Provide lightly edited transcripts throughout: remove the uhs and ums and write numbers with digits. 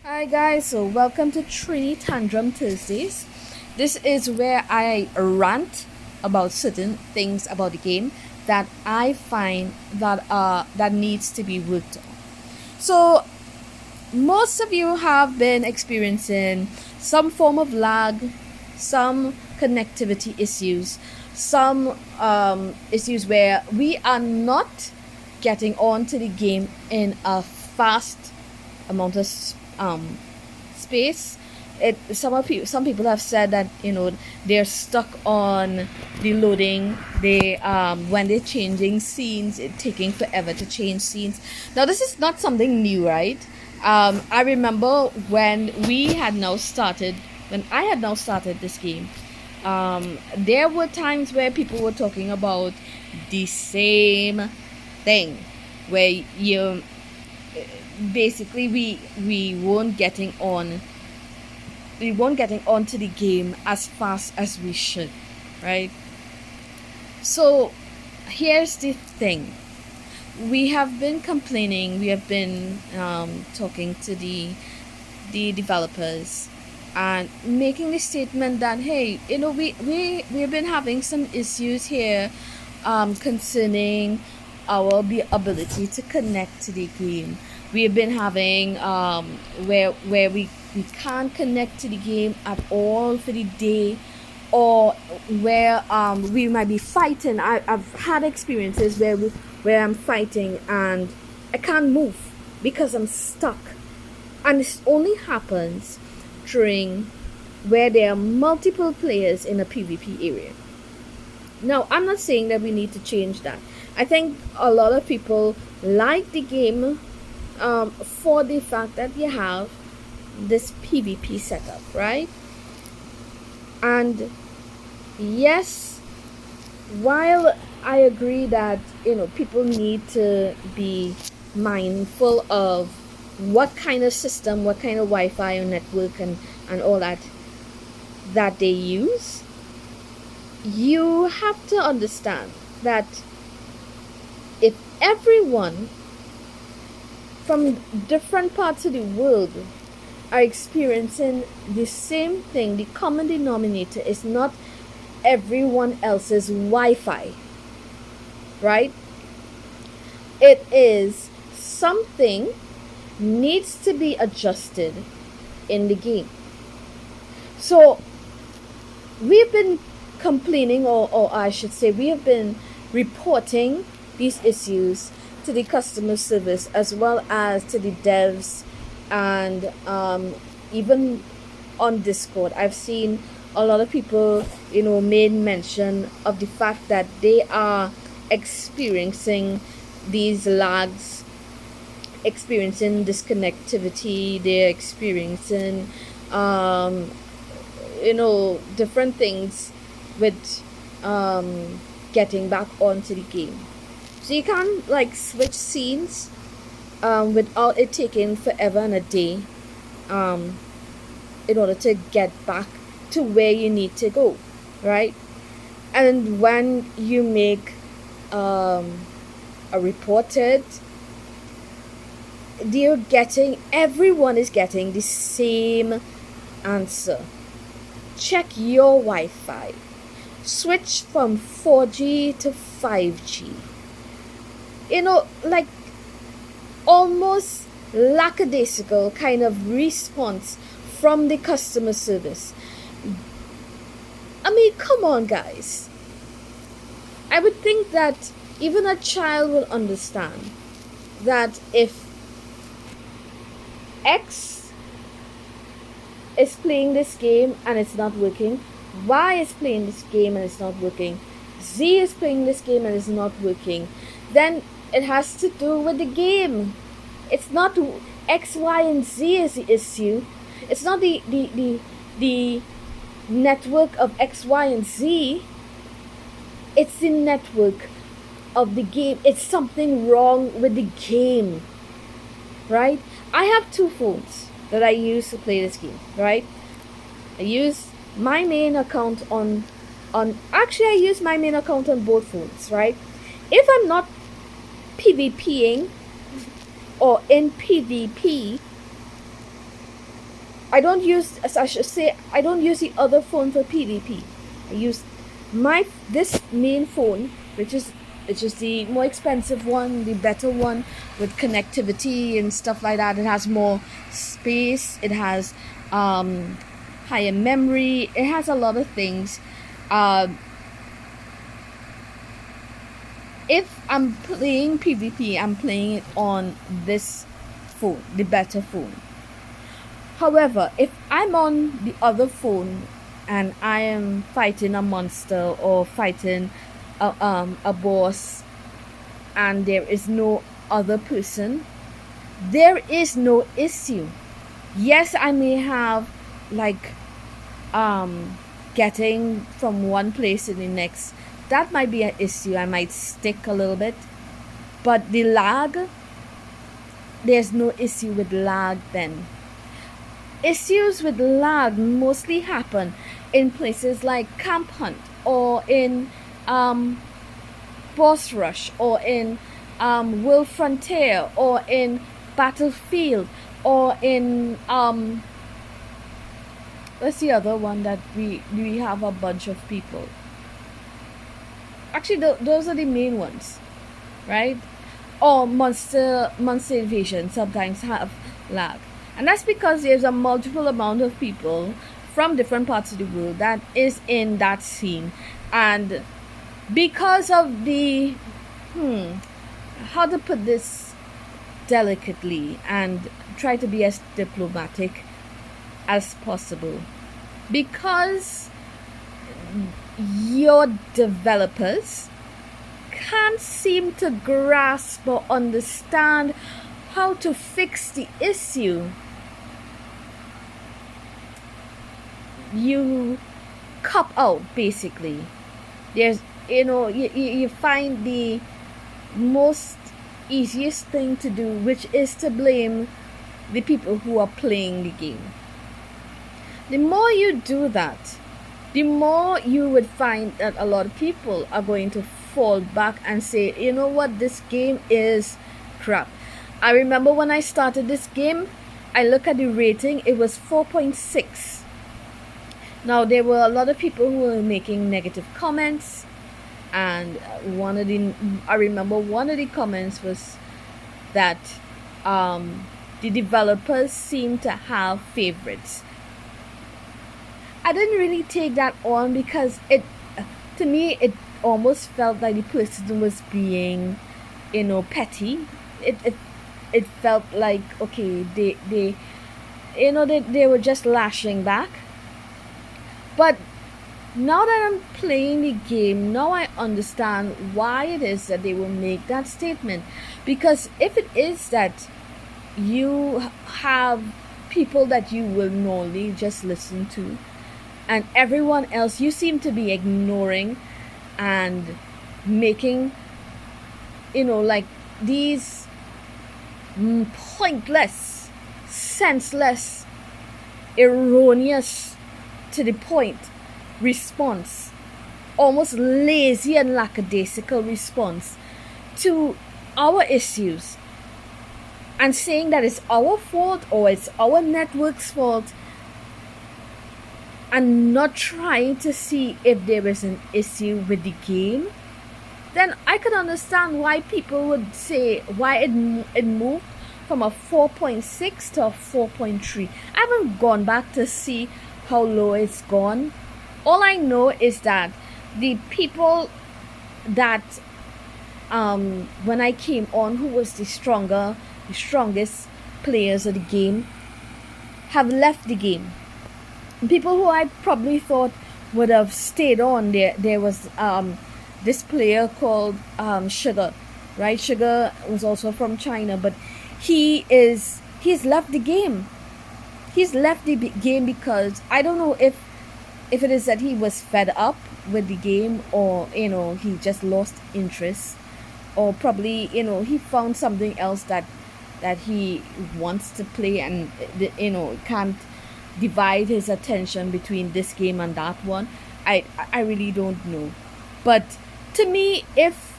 Hi guys, so welcome to Trini Tantrum Thursdays. This is where I rant about certain things about the game that I find that needs to be worked on. So most of you have been experiencing some form of lag, some connectivity issues, some issues where we are not getting onto the game in a fast amount of space. Some people have said that they're stuck on the loading. They when they're changing scenes, it's taking forever to change scenes. Now this is not something new, right? I remember when I had now started this game. There were times where people were talking about the same thing, where you basically we weren't getting onto the game as fast as we should, right? So here's the thing. We have been complaining, we have been talking to the developers and making the statement that, hey, we've been having some issues here concerning our ability to connect to the game. We've been having where we can't connect to the game at all for the day, or where we might be fighting. I've had experiences where I'm fighting and I can't move because I'm stuck, and this only happens during where there are multiple players in a PvP area. Now, I'm not saying that we need to change that. I think a lot of people like the game for the fact that you have this PvP setup, right? And yes, while I agree that people need to be mindful of what kind of system, what kind of Wi-Fi and network and all that they use, you have to understand that if everyone from different parts of the world are experiencing the same thing, the common denominator is not everyone else's Wi-Fi, right? It is something needs to be adjusted in the game. So we've been complaining, or I should say we have been reporting these issues to the customer service as well as to the devs, and even on Discord I've seen a lot of people made mention of the fact that they are experiencing these lags, experiencing disconnectivity, they're experiencing different things with getting back onto the game. So you can't like switch scenes without it taking forever and a day in order to get back to where you need to go, right? And when you make a reported, everyone is getting the same answer. Check your Wi-Fi. Switch from 4G to 5G. Like almost lackadaisical kind of response from the customer service. I mean, come on, guys. I would think that even a child will understand that if X is playing this game and it's not working, Y is playing this game and it's not working, Z is playing this game and it's not working, then it has to do with the game. It's not X, Y, and Z is the issue. It's not the network of X, Y, and Z. It's the network of the game. It's something wrong with the game, right? I have two phones that I use to play this game, right? I use my main account actually I use my main account on both phones, right? If I'm not PvPing or in PvP, I don't use, as I should say, I don't use the other phone for PvP. I use this main phone, which is the more expensive one, the better one with connectivity and stuff like that. It has more space. It has higher memory. It has a lot of things. Uh, if I'm playing PvP, I'm playing it on this phone, the better phone. However, if I'm on the other phone and I am fighting a monster or fighting a boss and there is no other person, there is no issue. Yes, I may have like getting from one place to the next. That might be an issue. I might stick a little bit. But the lag, there's no issue with lag then. Issues with lag mostly happen in places like Camp Hunt or in Boss Rush or in World Frontier or in Battlefield or in what's the other one that we have a bunch of people. Actually, those are the main ones, right? Or Monster Invasion sometimes have lag. And that's because there's a multiple amount of people from different parts of the world that is in that scene. And because of the, how to put this delicately and try to be as diplomatic as possible. Because your developers can't seem to grasp or understand how to fix the issue, you cop out basically. There's you find the most easiest thing to do, which is to blame the people who are playing the game. The more you do that, the more you would find that a lot of people are going to fall back and say, you know what, this game is crap. I remember when I started this game, I look at the rating, it was 4.6. Now there were a lot of people who were making negative comments, and I remember one of the comments was that the developers seem to have favorites. I didn't really take that on because to me it almost felt like the person was being, petty. It felt like, okay, they were just lashing back. But now that I'm playing the game, now I understand why it is that they will make that statement. Because if it is that you have people that you will normally just listen to, and everyone else you seem to be ignoring and making, like these pointless, senseless, erroneous to the point response, almost lazy and lackadaisical response to our issues, and saying that it's our fault or it's our network's fault, and not trying to see if there is an issue with the game, then I could understand why people would say why it moved from a 4.6 to a 4.3. I haven't gone back to see how low it's gone. All I know is that the people that when I came on, who was the strongest players of the game, have left the game. People who I probably thought would have stayed on, there was this player called Sugar, right? Sugar was also from China, but he's left the game. He's left the game because I don't know if it is that he was fed up with the game, or he just lost interest, or probably he found something else that he wants to play, and can't divide his attention between this game and that one. I really don't know. But to me, if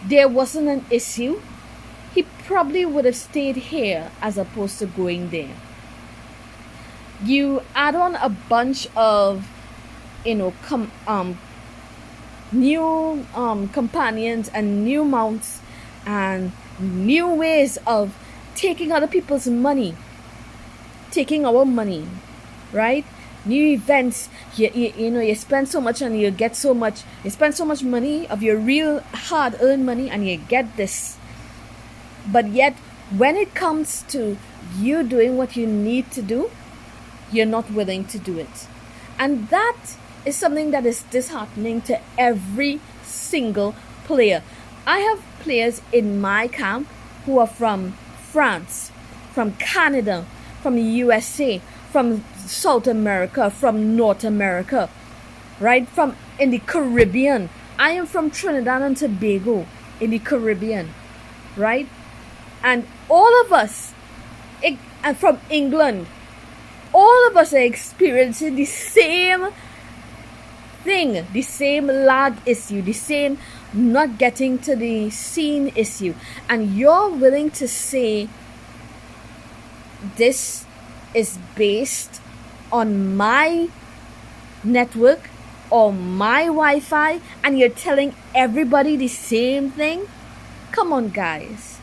there wasn't an issue, he probably would have stayed here as opposed to going there. You add on a bunch of, you know, new companions and new mounts and new ways of taking other people's money, taking our money, right? New events. You know, you spend so much and you get so much. You spend so much money of your real hard-earned money and you get this. But yet, when it comes to you doing what you need to do, you're not willing to do it. And that is something that is disheartening to every single player. I have players in my camp who are from France, from Canada, from the USA, from South America, from North America, right? From in the Caribbean. I am from Trinidad and Tobago in the Caribbean, right? And all of us, and from England, all of us are experiencing the same thing, the same lag issue, the same not getting to the scene issue. And you're willing to say this is based on my network or my Wi-Fi, and you're telling everybody the same thing? Come on, guys.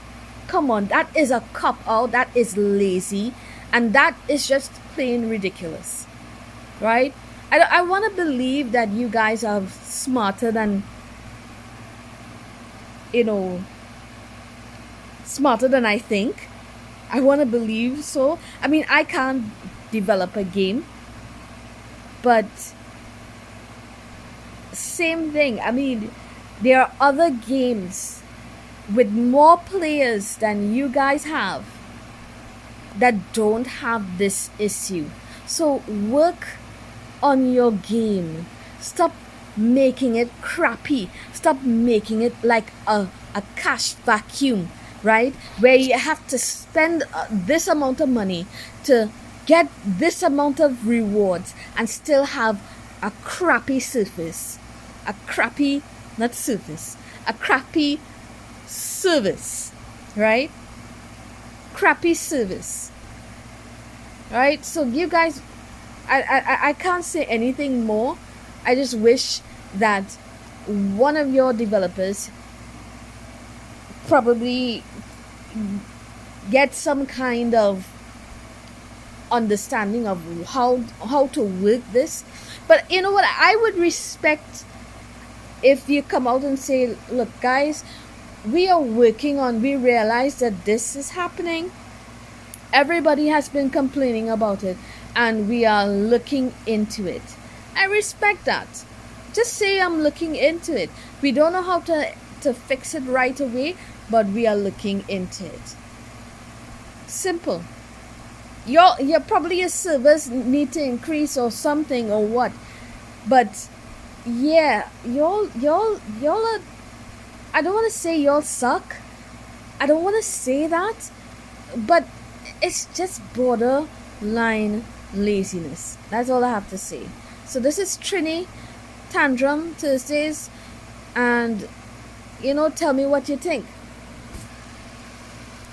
Come on. That is a cop out. That is lazy. And that is just plain ridiculous. Right? I want to believe that you guys are smarter than, you know, smarter than I think. I want to believe so. I mean, I can't develop a game, but same thing. I mean, there are other games with more players than you guys have that don't have this issue. So work on your game. Stop making it crappy. Stop making it like a cash vacuum, right? Where you have to spend this amount of money to get this amount of rewards and still have a crappy surface. A crappy, not surface, a crappy service, right? Crappy service, right? So you guys, I can't say anything more. I just wish that one of your developers probably get some kind of understanding of how to work this. But you know what, I would respect if you come out and say, look guys, we realize that this is happening. Everybody has been complaining about it and we are looking into it. I respect that. Just say I'm looking into it. We don't know how to fix it right away, but we are looking into it. Simple. Your probably your servers need to increase or something or what. But yeah, y'all are, I don't want to say y'all suck. I don't want to say that, but it's just borderline laziness. That's all I have to say. So this is Trini Tantrum Thursdays, and tell me what you think.